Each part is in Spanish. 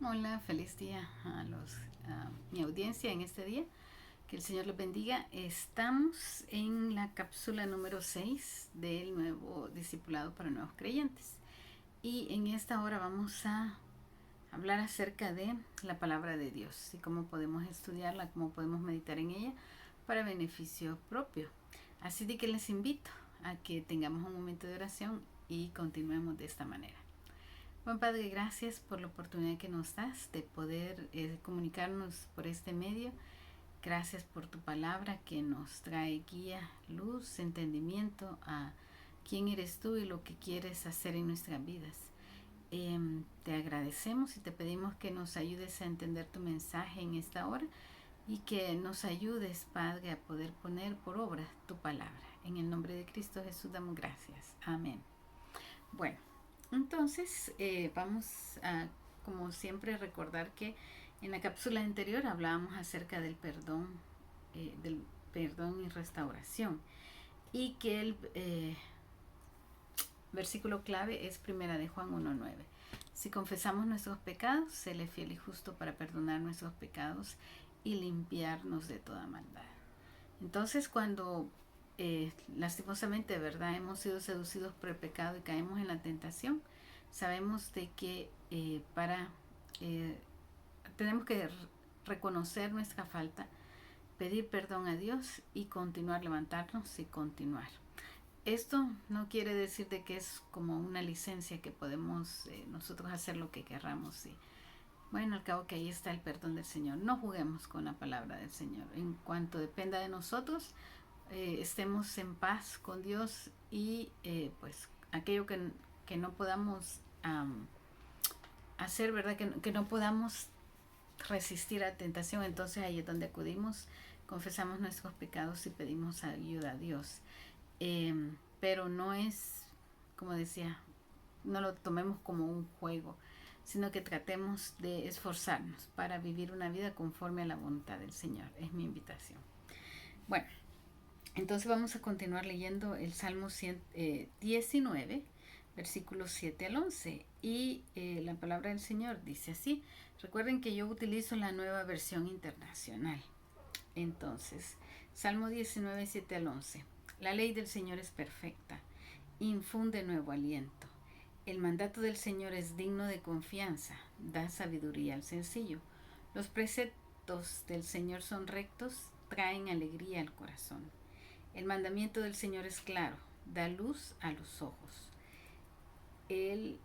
Hola, feliz día a mi audiencia en este día. Que el Señor los bendiga. Estamos en la cápsula número 6 del nuevo discipulado para nuevos creyentes. Y en esta hora vamos a hablar acerca de la palabra de Dios y cómo podemos estudiarla, cómo podemos meditar en ella para beneficio propio. Así de que les invito a que tengamos un momento de oración y continuemos de esta manera. Buen Padre, gracias por la oportunidad que nos das de poder comunicarnos por este medio. Gracias por tu palabra que nos trae guía, luz, entendimiento a quién eres tú y lo que quieres hacer en nuestras vidas. Te agradecemos y te pedimos que nos ayudes a entender tu mensaje en esta hora y que nos ayudes, Padre, a poder poner por obra tu palabra. En el nombre de Cristo Jesús damos gracias. Amén. Bueno, entonces vamos a, como siempre, recordar que en la cápsula anterior hablábamos acerca del perdón y restauración, y que el versículo clave es primera de Juan 1:9. Si confesamos nuestros pecados, Él es fiel y justo para perdonar nuestros pecados y limpiarnos de toda maldad. Entonces, cuando lastimosamente, ¿verdad?, hemos sido seducidos por el pecado y caemos en la tentación, sabemos de que tenemos que reconocer nuestra falta, pedir perdón a Dios y continuar, levantarnos y continuar. Esto no quiere decir de que es como una licencia que podemos nosotros hacer lo que querramos. Bueno, al cabo que ahí está el perdón del Señor. No juguemos con la palabra del Señor. En cuanto dependa de nosotros, estemos en paz con Dios y pues aquello que no podamos hacer, ¿verdad? Que no podamos resistir a la tentación, entonces ahí es donde acudimos, confesamos nuestros pecados y pedimos ayuda a Dios. Pero no es, como decía, no lo tomemos como un juego, sino que tratemos de esforzarnos para vivir una vida conforme a la voluntad del Señor. Es mi invitación. Bueno, entonces vamos a continuar leyendo el Salmo 19, versículos 7 al 11. Y la palabra del Señor dice así. Recuerden que yo utilizo la nueva versión internacional. Entonces, Salmo 19, 7 al 11. La ley del Señor es perfecta, infunde nuevo aliento. El mandato del Señor es digno de confianza, da sabiduría al sencillo. Los preceptos del Señor son rectos, traen alegría al corazón. El mandamiento del Señor es claro, da luz a los ojos. El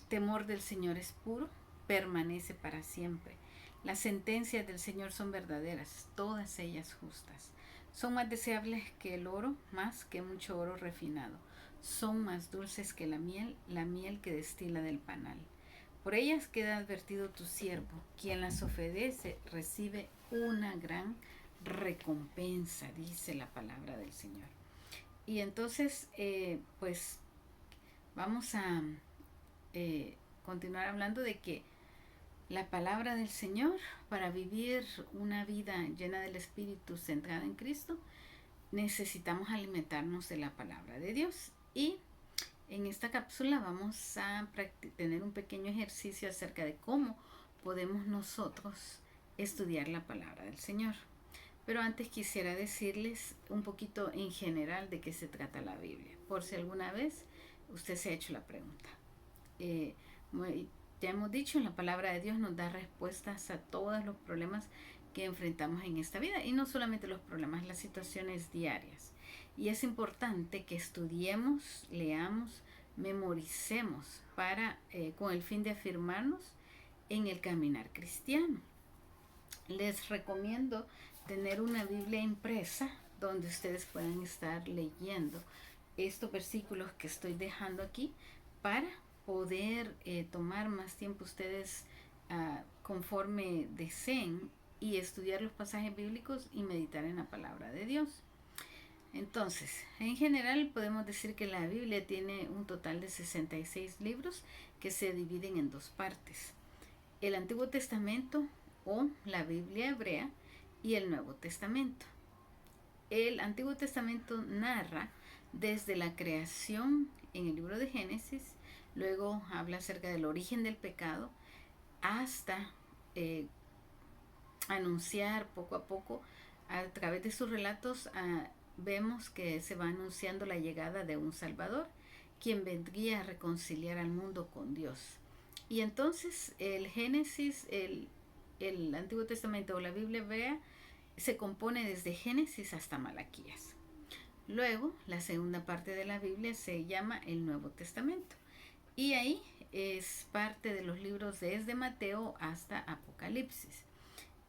temor del Señor es puro, permanece para siempre. Las sentencias del Señor son verdaderas, todas ellas justas. Son más deseables que el oro, más que mucho oro refinado. Son más dulces que la miel que destila del panal. Por ellas queda advertido tu siervo. Quien las obedece recibe una gran recompensa, dice la palabra del Señor. Y entonces, pues vamos a continuar hablando de que la palabra del Señor, para vivir una vida llena del Espíritu, centrada en Cristo, necesitamos alimentarnos de la palabra de Dios. Y en esta cápsula vamos a tener un pequeño ejercicio acerca de cómo podemos nosotros estudiar la palabra del Señor. Pero antes quisiera decirles un poquito en general de qué se trata la Biblia, por si alguna vez usted se ha hecho la pregunta. Ya hemos dicho, la palabra de Dios nos da respuestas a todos los problemas que enfrentamos en esta vida, y no solamente los problemas, las situaciones diarias. Y es importante que estudiemos, leamos, memoricemos con el fin de afirmarnos en el caminar cristiano. Les recomiendo tener una Biblia impresa donde ustedes puedan estar leyendo estos versículos que estoy dejando aquí para poder tomar más tiempo ustedes conforme deseen y estudiar los pasajes bíblicos y meditar en la palabra de Dios. Entonces, en general podemos decir que la Biblia tiene un total de 66 libros que se dividen en dos partes: el Antiguo Testamento o la Biblia hebrea y el Nuevo Testamento. El Antiguo Testamento narra desde la creación en el libro de Génesis, luego habla acerca del origen del pecado, hasta anunciar poco a poco, a través de sus relatos, vemos que se va anunciando la llegada de un Salvador, quien vendría a reconciliar al mundo con Dios. Y entonces el Génesis, el Antiguo Testamento o la Biblia hebrea, se compone desde Génesis hasta Malaquías. Luego, la segunda parte de la Biblia se llama el Nuevo Testamento. Y ahí es parte de los libros desde Mateo hasta Apocalipsis.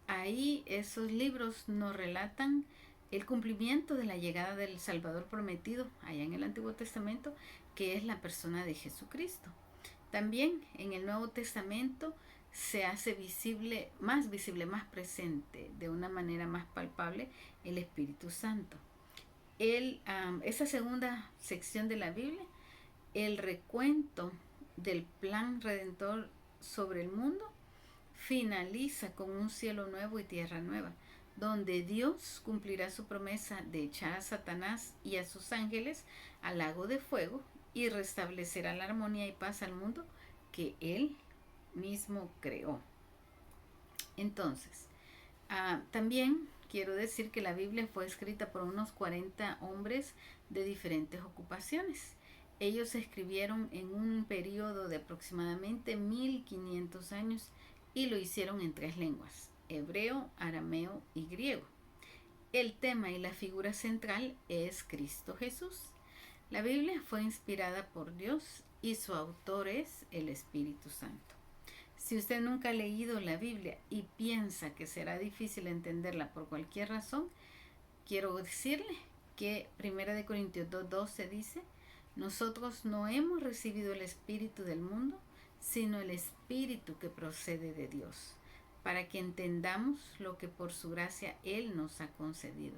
Ahí esos libros nos relatan el cumplimiento de la llegada del Salvador prometido allá en el Antiguo Testamento, que es la persona de Jesucristo. También en el Nuevo Testamento se hace visible, más presente, de una manera más palpable, el Espíritu Santo. Esa segunda sección de la Biblia, el recuento del plan redentor sobre el mundo, finaliza con un cielo nuevo y tierra nueva, donde Dios cumplirá su promesa de echar a Satanás y a sus ángeles al lago de fuego y restablecerá la armonía y paz al mundo que Él mismo creó. Entonces, también quiero decir que la Biblia fue escrita por unos 40 hombres de diferentes ocupaciones. Ellos escribieron en un periodo de aproximadamente 1500 años y lo hicieron en 3 lenguas: hebreo, arameo y griego. El tema y la figura central es Cristo Jesús. La Biblia fue inspirada por Dios y su autor es el Espíritu Santo. Si usted nunca ha leído la Biblia y piensa que será difícil entenderla por cualquier razón, quiero decirle que 1 Corintios 2:12 dice: nosotros no hemos recibido el espíritu del mundo, sino el espíritu que procede de Dios, para que entendamos lo que por su gracia Él nos ha concedido.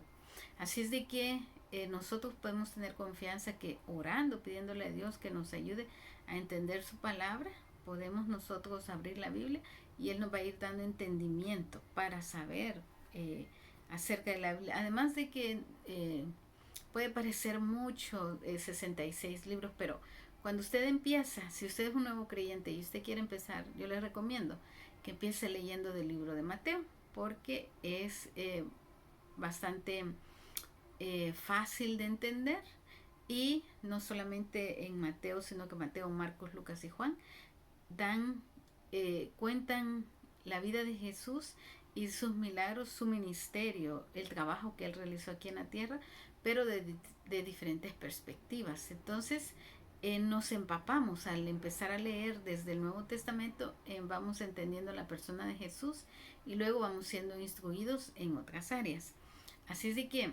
Así es de que nosotros podemos tener confianza que orando, pidiéndole a Dios que nos ayude a entender su palabra, podemos nosotros abrir la Biblia y Él nos va a ir dando entendimiento para saber acerca de la Biblia. Además de que puede parecer mucho 66 libros, pero cuando usted empieza, si usted es un nuevo creyente y usted quiere empezar, yo le recomiendo que empiece leyendo del libro de Mateo, porque es bastante fácil de entender, y no solamente en Mateo, sino que Mateo, Marcos, Lucas y Juan cuentan la vida de Jesús y sus milagros, su ministerio, el trabajo que Él realizó aquí en la tierra, pero de diferentes perspectivas. Entonces nos empapamos al empezar a leer desde el Nuevo Testamento, vamos entendiendo la persona de Jesús y luego vamos siendo instruidos en otras áreas. Así es de que,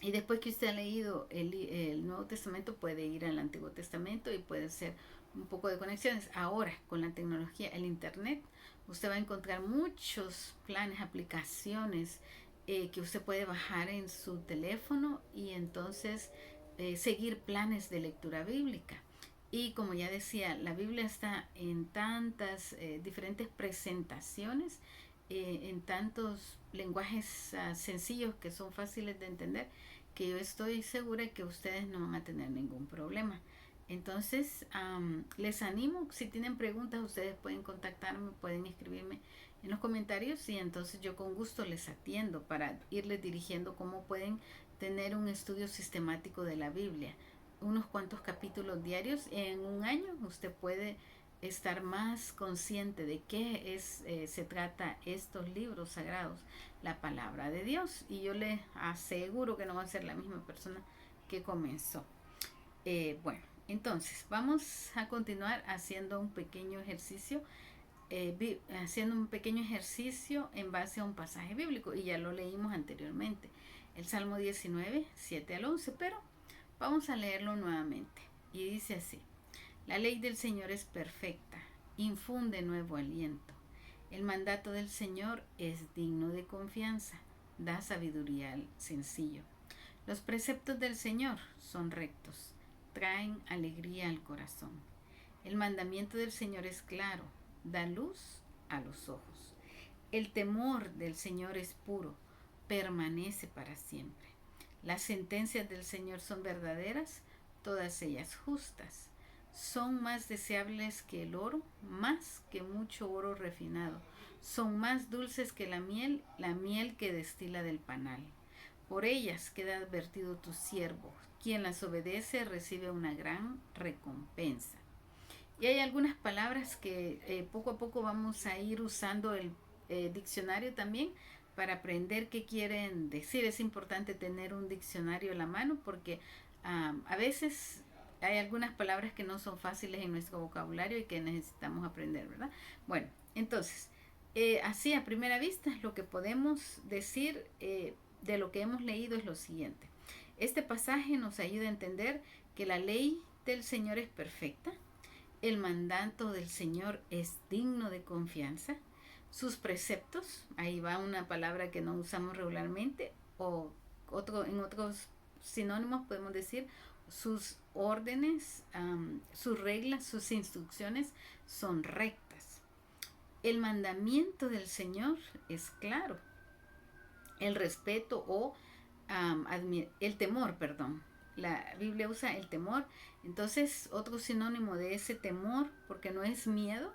y después que usted ha leído el Nuevo Testamento, puede ir al Antiguo Testamento y puede hacer un poco de conexiones. Ahora, con la tecnología, el Internet, usted va a encontrar muchos planes, aplicaciones que usted puede bajar en su teléfono y entonces seguir planes de lectura bíblica. Y como ya decía, la Biblia está en tantas diferentes presentaciones, en tantos lenguajes sencillos que son fáciles de entender, que yo estoy segura que ustedes no van a tener ningún problema. Entonces, les animo, si tienen preguntas, ustedes pueden contactarme, pueden escribirme en los comentarios y entonces yo con gusto les atiendo para irles dirigiendo cómo pueden tener un estudio sistemático de la Biblia. Unos cuantos capítulos diarios en un año usted puede estar más consciente de qué se trata estos libros sagrados, la palabra de Dios, y yo le aseguro que no va a ser la misma persona que comenzó. Bueno, entonces vamos a continuar haciendo un pequeño ejercicio en base a un pasaje bíblico, y ya lo leímos anteriormente, el Salmo 19, 7 al 11, pero vamos a leerlo nuevamente. Y dice así: la ley del Señor es perfecta, infunde nuevo aliento. El mandato del Señor es digno de confianza, da sabiduría al sencillo. Los preceptos del Señor son rectos, traen alegría al corazón. El mandamiento del Señor es claro, da luz a los ojos. El temor del Señor es puro, permanece para siempre. Las sentencias del Señor son verdaderas, todas ellas justas. Son más deseables que el oro, más que mucho oro refinado. Son más dulces que la miel que destila del panal. Por ellas queda advertido tu siervo. Quien las obedece recibe una gran recompensa. Y hay algunas palabras que poco a poco vamos a ir usando el diccionario también para aprender qué quieren decir. Es importante tener un diccionario a la mano porque a veces hay algunas palabras que no son fáciles en nuestro vocabulario y que necesitamos aprender, ¿verdad? Bueno, entonces, así a primera vista, lo que podemos decir de lo que hemos leído es lo siguiente. Este pasaje nos ayuda a entender que la ley del Señor es perfecta, el mandato del Señor es digno de confianza, sus preceptos, ahí va una palabra que no usamos regularmente, o en otros sinónimos podemos decir sus órdenes, sus reglas, sus instrucciones son rectas. El mandamiento del Señor es claro. El respeto o el temor, perdón. La Biblia usa el temor. Entonces, otro sinónimo de ese temor, porque no es miedo,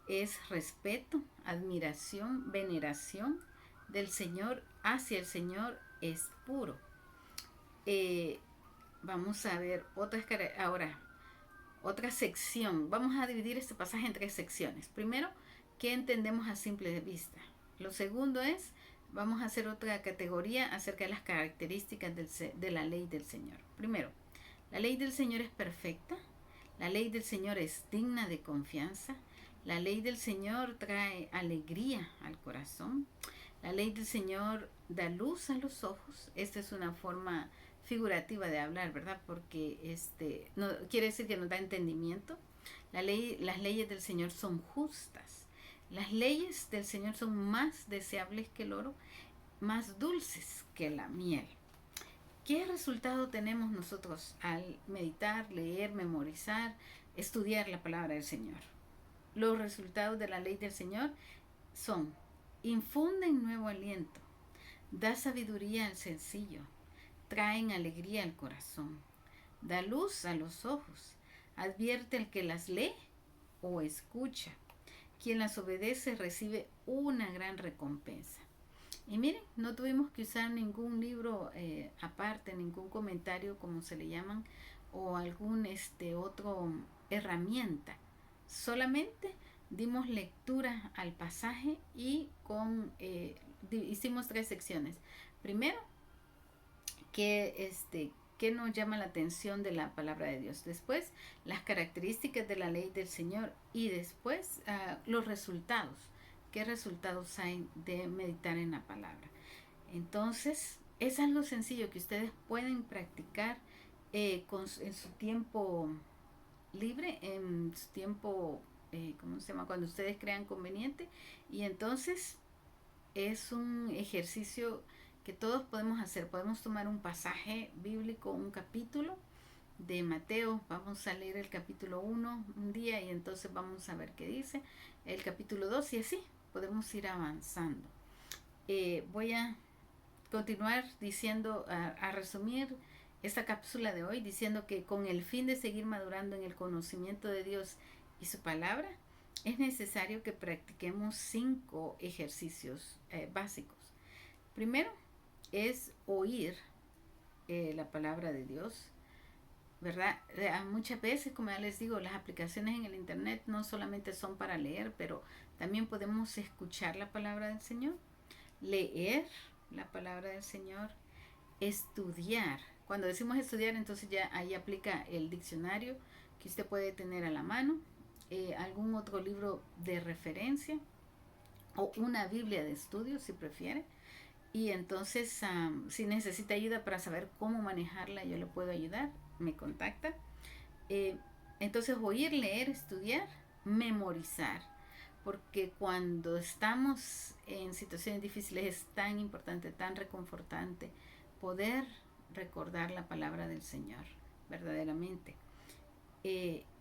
es respeto, admiración, veneración del Señor hacia el Señor es puro. Vamos a ver otra sección. Vamos a dividir este pasaje en 3 secciones. Primero, ¿qué entendemos a simple vista? Lo segundo es, vamos a hacer otra categoría acerca de las características de la ley del Señor. Primero, la ley del Señor es perfecta, la ley del Señor es digna de confianza, la ley del Señor trae alegría al corazón, la ley del Señor da luz a los ojos. Esta es una forma figurativa de hablar, ¿verdad? Porque no quiere decir que nos da entendimiento. Las leyes del Señor son justas. Las leyes del Señor son más deseables que el oro, más dulces que la miel. ¿Qué resultado tenemos nosotros al meditar, leer, memorizar, estudiar la palabra del Señor? Los resultados de la ley del Señor son: infunden nuevo aliento, da sabiduría al sencillo, traen alegría al corazón, da luz a los ojos, advierte al que las lee o escucha. Quien las obedece recibe una gran recompensa. Y miren, no tuvimos que usar ningún libro aparte, ningún comentario como se le llaman, o algún otro herramienta. Solamente dimos lectura al pasaje y hicimos 3 secciones. Primero, ¿qué nos llama la atención de la palabra de Dios? Después, las características de la ley del Señor, y después los resultados. ¿Qué resultados hay de meditar en la palabra? Entonces, es algo sencillo que ustedes pueden practicar en su tiempo libre, en su tiempo, ¿cómo se llama? Cuando ustedes crean conveniente. Y entonces es un ejercicio que todos podemos hacer. Podemos tomar un pasaje bíblico, un capítulo de Mateo. Vamos a leer el capítulo 1 un día y entonces vamos a ver qué dice. El capítulo 2 y así podemos ir avanzando. Voy a continuar diciendo, a resumir esta cápsula de hoy, diciendo que con el fin de seguir madurando en el conocimiento de Dios y su palabra, es necesario que practiquemos 5 ejercicios básicos. Primero es oír la palabra de Dios, ¿verdad? Muchas veces, como ya les digo, las aplicaciones en el internet no solamente son para leer, pero también podemos escuchar la palabra del Señor, leer la palabra del Señor, estudiar. Cuando decimos estudiar, entonces ya ahí aplica el diccionario que usted puede tener a la mano, algún otro libro de referencia o una Biblia de estudio si prefiere. Y entonces si necesita ayuda para saber cómo manejarla, yo le puedo ayudar, me contacta. Entonces oír, leer, estudiar, memorizar, porque cuando estamos en situaciones difíciles es tan importante, tan reconfortante poder recordar la palabra del Señor verdaderamente.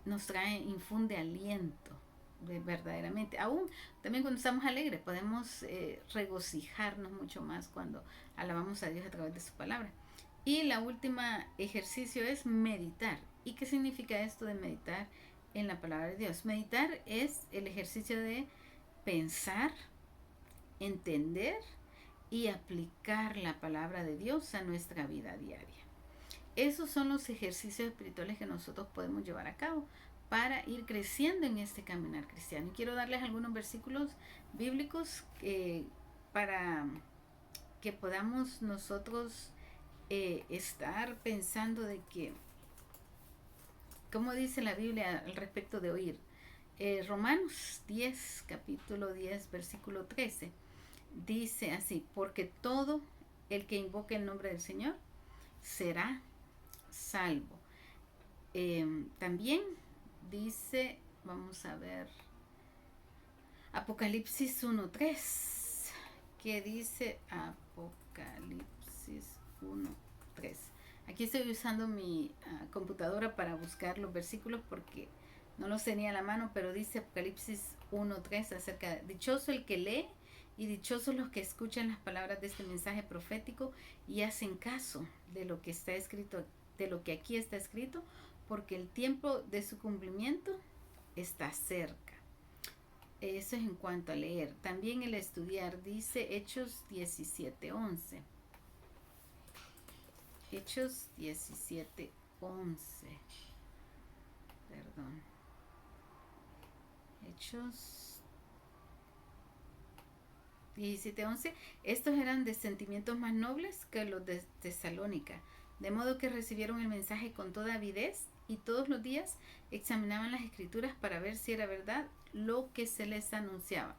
Nos infunde aliento verdaderamente. Aún también cuando estamos alegres podemos regocijarnos mucho más cuando alabamos a Dios a través de su palabra. Y la última ejercicio es meditar. ¿Y qué significa esto de meditar en la palabra de Dios? Meditar es el ejercicio de pensar, entender y aplicar la palabra de Dios a nuestra vida diaria. Esos son los ejercicios espirituales que nosotros podemos llevar a cabo para ir creciendo en este caminar cristiano. Y quiero darles algunos versículos bíblicos para que podamos nosotros estar pensando de que, como dice la Biblia al respecto de oír. Romanos 10, capítulo 10, versículo 13, dice así: porque todo el que invoque el nombre del Señor será salvo. También dice, vamos a ver, Apocalipsis 1:3, que dice Apocalipsis 1:3. Aquí estoy usando mi computadora para buscar los versículos porque no los tenía a la mano, pero dice Apocalipsis 1:3 acerca de dichoso el que lee y dichosos los que escuchan las palabras de este mensaje profético y hacen caso de lo que está escrito, de lo que aquí está escrito, porque el tiempo de su cumplimiento está cerca. Eso es en cuanto a leer. También el estudiar, dice Hechos 17:11. Hechos 17:11. Perdón. Hechos 17:11. Estos eran de sentimientos más nobles que los de Tesalónica, de modo que recibieron el mensaje con toda avidez y todos los días examinaban las escrituras para ver si era verdad lo que se les anunciaba.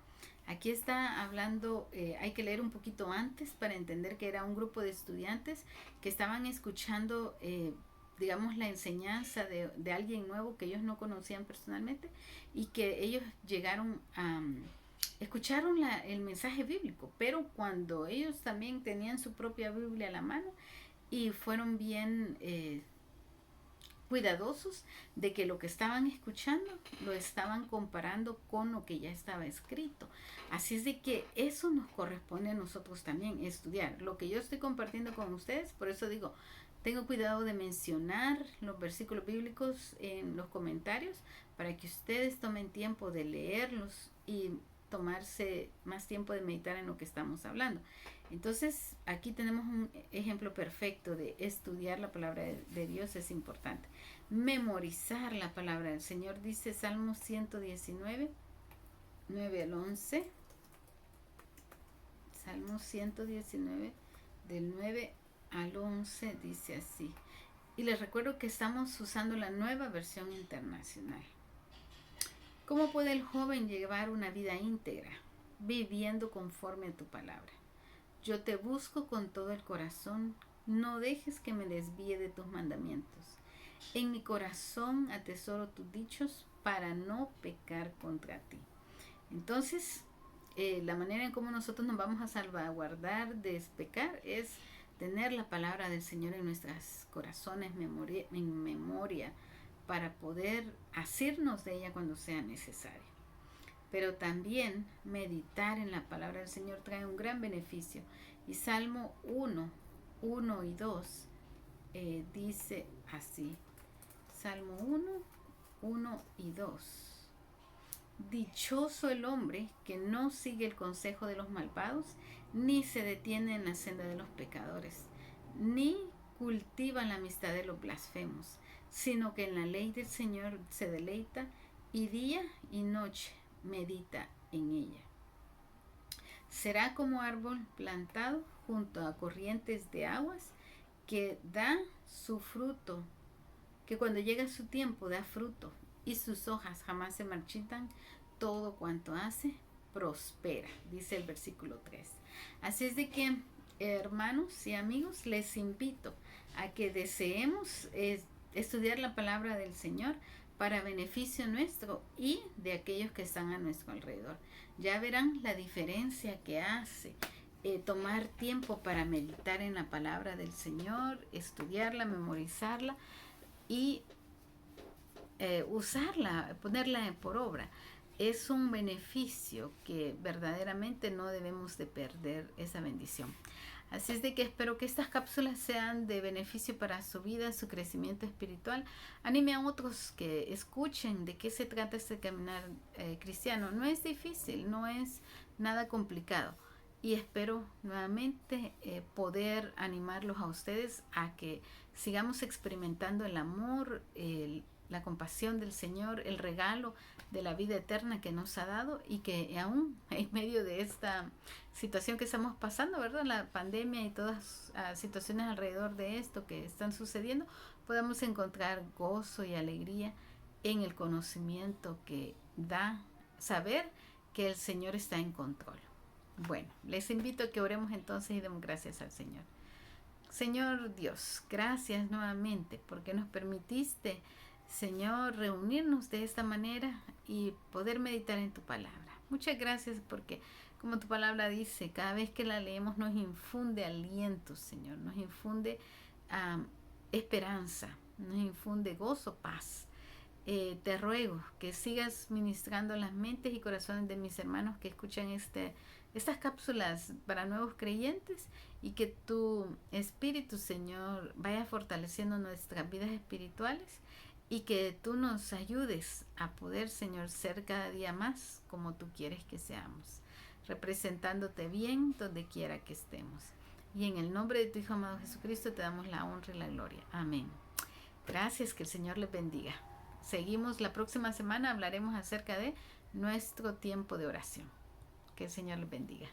Aquí está hablando, hay que leer un poquito antes para entender que era un grupo de estudiantes que estaban escuchando, digamos, la enseñanza de alguien nuevo que ellos no conocían personalmente, y que ellos llegaron a escucharon el mensaje bíblico, pero cuando ellos también tenían su propia Biblia a la mano y fueron bien cuidadosos de que lo que estaban escuchando lo estaban comparando con lo que ya estaba escrito. Así es de que eso nos corresponde a nosotros también, estudiar lo que yo estoy compartiendo con ustedes. Por eso digo, tengo cuidado de mencionar los versículos bíblicos en los comentarios para que ustedes tomen tiempo de leerlos y tomarse más tiempo de meditar en lo que estamos hablando. Entonces, aquí tenemos un ejemplo perfecto de estudiar la palabra de Dios. Es importante memorizar la palabra del Señor. Dice Salmo 119, 9 al 11. Salmo 119, del 9 al 11, dice así. Y les recuerdo que estamos usando la Nueva Versión Internacional. ¿Cómo puede el joven llevar una vida íntegra? Viviendo conforme a tu palabra. Yo te busco con todo el corazón, no dejes que me desvíe de tus mandamientos. En mi corazón atesoro tus dichos para no pecar contra ti. Entonces, la manera en cómo nosotros nos vamos a salvaguardar de pecar es tener la palabra del Señor en nuestros corazones, en memoria, para poder asirnos de ella cuando sea necesario. Pero también meditar en la palabra del Señor trae un gran beneficio. Y Salmo 1 y 2 dice así. Salmo 1 y 2. Dichoso el hombre que no sigue el consejo de los malvados, ni se detiene en la senda de los pecadores, ni cultiva la amistad de los blasfemos, sino que en la ley del Señor se deleita y día y noche medita en ella. Será como árbol plantado junto a corrientes de aguas que da su fruto, que cuando llega su tiempo da fruto y sus hojas jamás se marchitan, todo cuanto hace prospera, dice el versículo 3. Así es de que, hermanos y amigos, les invito a que deseemos estudiar la palabra del Señor para beneficio nuestro y de aquellos que están a nuestro alrededor. Ya verán la diferencia que hace tomar tiempo para meditar en la palabra del Señor, estudiarla, memorizarla y usarla, ponerla por obra. Es un beneficio que verdaderamente no debemos de perder esa bendición. Así es de que espero que estas cápsulas sean de beneficio para su vida, su crecimiento espiritual. Anime a otros que escuchen de qué se trata este caminar cristiano. No es difícil, no es nada complicado. Y espero nuevamente poder animarlos a ustedes a que sigamos experimentando el amor, la compasión del Señor, el regalo de la vida eterna que nos ha dado, y que aún en medio de esta situación que estamos pasando, ¿verdad? La pandemia y todas las situaciones alrededor de esto que están sucediendo, podamos encontrar gozo y alegría en el conocimiento que da saber que el Señor está en control. Bueno, les invito a que oremos entonces y demos gracias al Señor. Señor Dios, gracias nuevamente porque nos permitiste, Señor, reunirnos de esta manera y poder meditar en tu palabra. Muchas gracias porque, como tu palabra dice, cada vez que la leemos nos infunde aliento, Señor, nos infunde esperanza, nos infunde gozo, paz. Te ruego que sigas ministrando las mentes y corazones de mis hermanos que escuchan estas cápsulas para nuevos creyentes, y que tu Espíritu, Señor, vaya fortaleciendo nuestras vidas espirituales, y que tú nos ayudes a poder, Señor, ser cada día más como tú quieres que seamos, representándote bien donde quiera que estemos. Y en el nombre de tu Hijo amado Jesucristo te damos la honra y la gloria. Amén. Gracias, que el Señor les bendiga. Seguimos la próxima semana, hablaremos acerca de nuestro tiempo de oración. Que el Señor les bendiga.